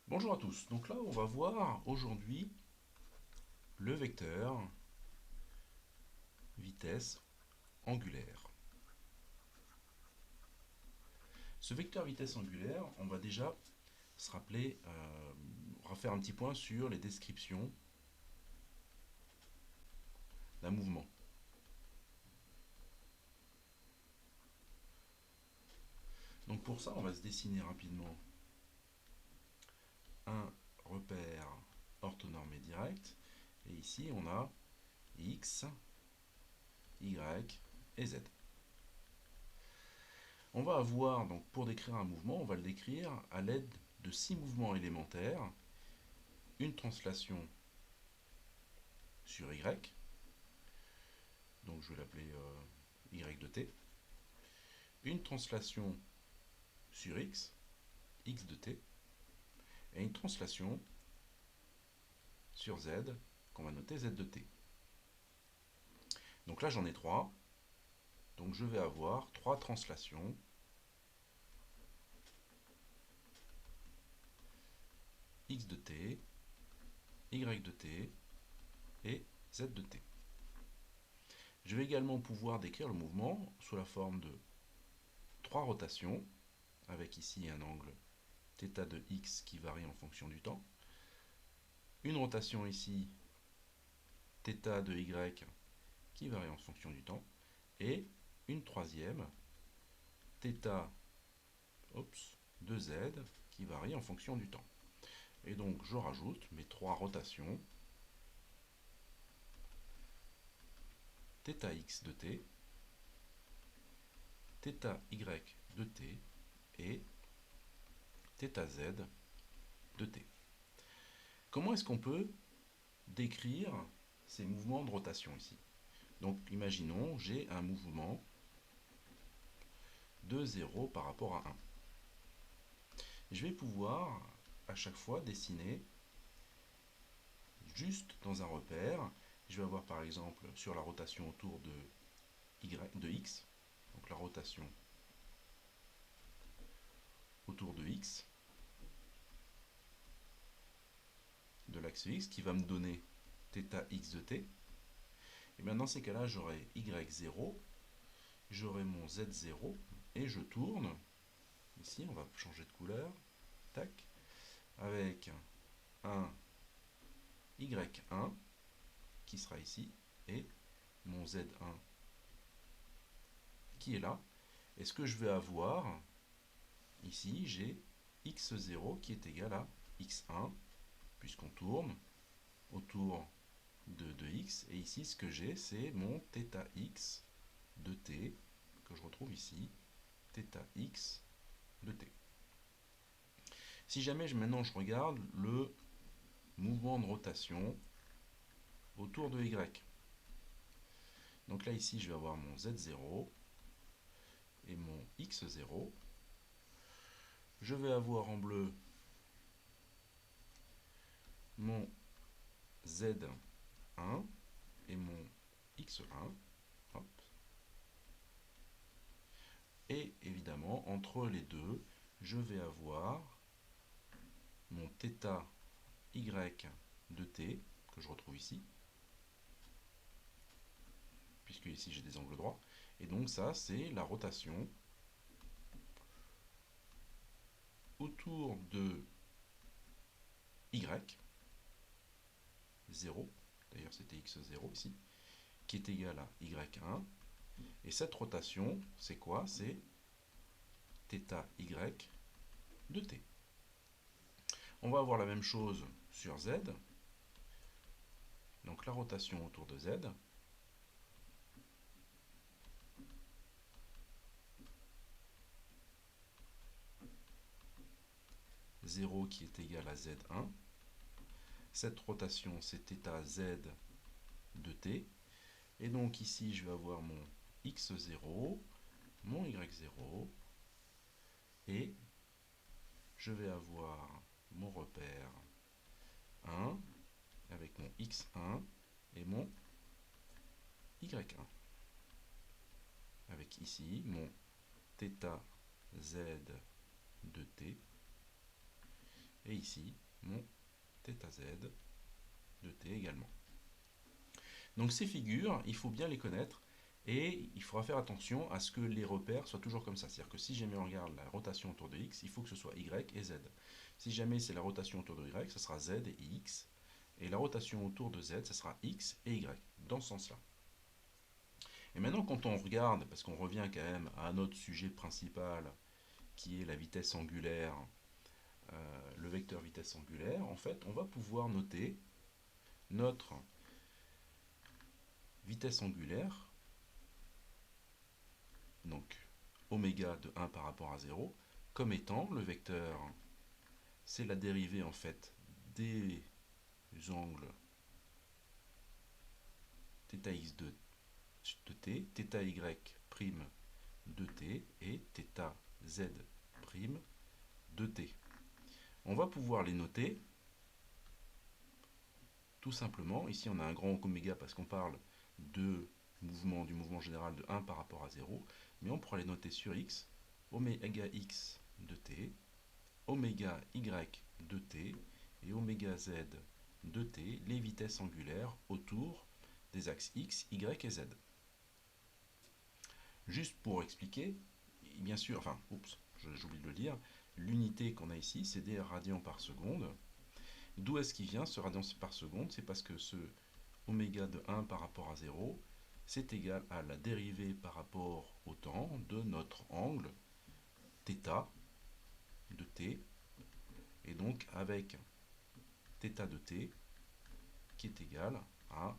Bonjour à tous, donc là on va voir aujourd'hui le vecteur vitesse angulaire. Ce vecteur vitesse angulaire, on va déjà se rappeler, on va faire un petit point sur les descriptions d'un mouvement. Donc pour ça on va se dessiner rapidement un repère orthonormé direct, et ici on a x, y et z. On va avoir, donc pour décrire un mouvement, on va le décrire à l'aide de 6 mouvements élémentaires, une translation sur y, donc je vais l'appeler y de t, une translation sur x, x de t, et une translation sur z, qu'on va noter z de t. Donc là j'en ai 3, donc je vais avoir 3 translations x de t, y de t et z de t. Je vais également pouvoir décrire le mouvement sous la forme de 3 rotations, avec ici un angle θ de x qui varie en fonction du temps, une rotation ici θ de y qui varie en fonction du temps, et une troisième θ de z qui varie en fonction du temps. Et donc je rajoute mes 3 rotations θx de t, θy de t et θz de t. Comment est-ce qu'on peut décrire ces mouvements de rotation ici? Donc imaginons, j'ai un mouvement de 0 par rapport à 1. Je vais pouvoir à chaque fois dessiner juste dans un repère. Je vais avoir par exemple sur la rotation autour de x, donc la rotation autour de x, de l'axe x, qui va me donner θx de t. Et bien dans ces cas-là, j'aurai y0, j'aurai mon z0, et je tourne. Ici, on va changer de couleur. Tac. Avec un y1 qui sera ici, et mon z1 qui est là. Et ce que je vais avoir, ici, j'ai x0 qui est égal à x1, puisqu'on tourne autour de x. Et ici, ce que j'ai, c'est mon θx de t, que je retrouve ici, θx de t. Si jamais maintenant je regarde le mouvement de rotation autour de y, donc là ici je vais avoir mon z0 et mon x0. Je vais avoir en bleu mon z1 et mon x1. Hop. Et évidemment, entre les deux, je vais avoir mon θy de t, que je retrouve ici, puisque ici j'ai des angles droits. Et donc ça, c'est la rotation autour de y, 0, d'ailleurs c'était x0 ici, qui est égal à y1. Et cette rotation, c'est quoi? C'est θy de t. On va avoir la même chose sur z. Donc la rotation autour de z. 0 qui est égal à z1. Cette rotation, c'est θz de t. Et donc ici, je vais avoir mon x0, mon y0, et je vais avoir mon repère 1 avec mon x1 et mon y1. Avec ici mon θz de t et ici mon θz de t également. Donc ces figures, il faut bien les connaître et il faudra faire attention à ce que les repères soient toujours comme ça. C'est-à-dire que si jamais on regarde la rotation autour de x, il faut que ce soit y et z. Si jamais c'est la rotation autour de y, ce sera z et x. Et la rotation autour de z, ce sera x et y, dans ce sens-là. Et maintenant, quand on regarde, parce qu'on revient quand même à notre sujet principal, qui est la vitesse angulaire, le vecteur vitesse angulaire, en fait, on va pouvoir noter notre vitesse angulaire, donc oméga de 1 par rapport à 0, comme étant le vecteur, c'est la dérivée en fait des angles θx de t, θy prime de t et θz prime de t. On va pouvoir les noter tout simplement. Ici on a un grand oméga parce qu'on parle du mouvement général de 1 par rapport à 0, mais on pourra les noter sur x, oméga x de t, oméga y de t et oméga z de t, les vitesses angulaires autour des axes x, y et z. Juste pour expliquer, bien sûr, enfin, j'oublie de le dire, l'unité qu'on a ici, c'est des radians par seconde. D'où est-ce qu'il vient ce radian par seconde? C'est parce que ce oméga de 1 par rapport à 0, c'est égal à la dérivée par rapport au temps de notre angle θ de t, et donc avec θ de t qui est égal à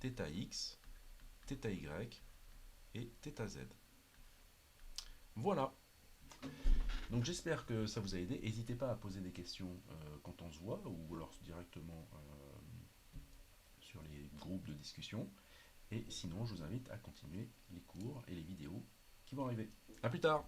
θx, θy et θz. Voilà. Donc j'espère que ça vous a aidé. N'hésitez pas à poser des questions quand on se voit, ou alors directement sur les groupes de discussion. Et sinon, je vous invite à continuer les cours et les vidéos qui vont arriver. A plus tard!